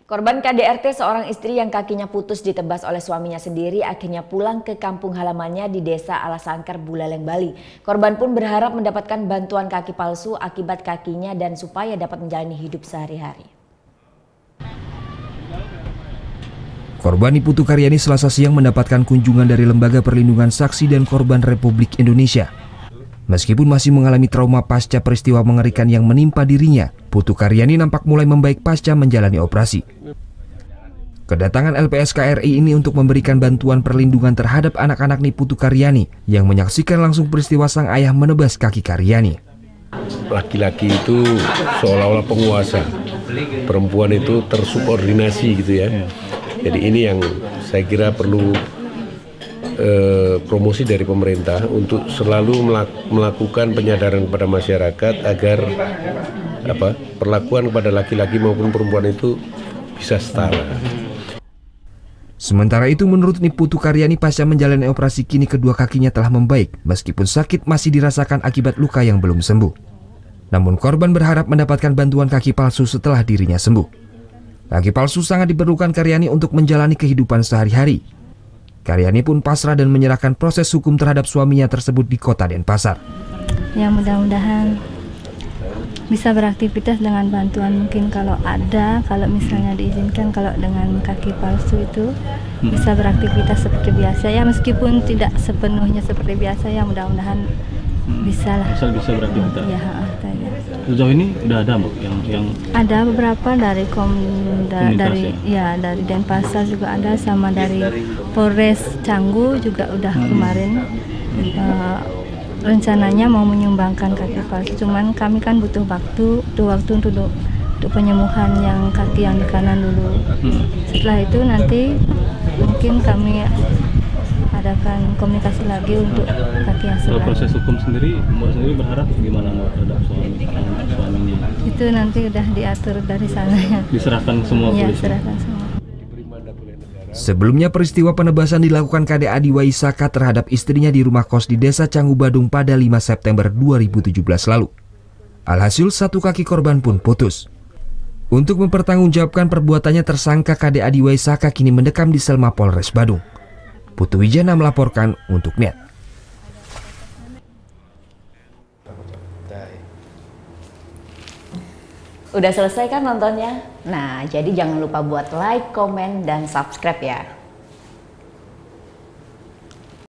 Korban KDRT, seorang istri yang kakinya putus ditebas oleh suaminya sendiri, akhirnya pulang ke kampung halamannya di Desa Alasangkar, Buleleng, Bali. Korban pun berharap mendapatkan bantuan kaki palsu akibat kakinya dan supaya dapat menjalani hidup sehari-hari. Korban Putu Karyani Selasa siang mendapatkan kunjungan dari Lembaga Perlindungan Saksi dan Korban Republik Indonesia. Meskipun masih mengalami trauma pasca peristiwa mengerikan yang menimpa dirinya, Putu Karyani nampak mulai membaik pasca menjalani operasi. Kedatangan LPSK RI ini untuk memberikan bantuan perlindungan terhadap anak-anak Putu Karyani yang menyaksikan langsung peristiwa sang ayah menebas kaki Karyani. Laki-laki itu seolah-olah penguasa, perempuan itu tersubordinasi gitu ya. Jadi ini yang saya kira perlu promosi dari pemerintah untuk selalu melakukan penyadaran kepada masyarakat agar perlakuan kepada laki-laki maupun perempuan itu bisa setara. Sementara itu menurut Putu Karyani pasca menjalani operasi kini kedua kakinya telah membaik meskipun sakit masih dirasakan akibat luka yang belum sembuh. Namun korban berharap mendapatkan bantuan kaki palsu setelah dirinya sembuh. Kaki palsu sangat diperlukan Karyani untuk menjalani kehidupan sehari-hari. Karyani pun pasrah dan menyerahkan proses hukum terhadap suaminya tersebut di Kota Denpasar. Ya mudah-mudahan bisa beraktivitas dengan bantuan, mungkin kalau misalnya diizinkan, kalau dengan kaki palsu itu bisa beraktivitas seperti biasa ya, meskipun tidak sepenuhnya seperti biasa ya, mudah-mudahan bisa lah. Bisa beraktivitas. Ya, sejauh ini udah ada Mbak yang ada beberapa dari dari Denpasar juga ada, sama dari Polres Canggu juga udah kemarin. Rencananya mau menyumbangkan kaki palsu, cuman kami kan butuh waktu untuk penyembuhan yang kaki yang di kanan dulu. Setelah itu nanti mungkin kami adakan komunikasi lagi untuk kaki yang sebelah. Kalau proses hukum sendiri, Mbak sendiri berharap gimana Mbak terhadap suaminya? Itu nanti udah diatur dari sana ya. Diserahkan semua polisi? Ya, serahkan semua. Sebelumnya peristiwa penebasan dilakukan KDA Adiwaisaka terhadap istrinya di rumah kos di Desa Canggu, Badung pada 5 September 2017 lalu. Alhasil satu kaki korban pun putus. Untuk mempertanggungjawabkan perbuatannya, tersangka KDA Adiwaisaka kini mendekam di sel Mapolres Badung. Putu Wijana melaporkan untuk NET. Udah selesai kan nontonnya? Nah, jadi jangan lupa buat like, komen, dan subscribe ya.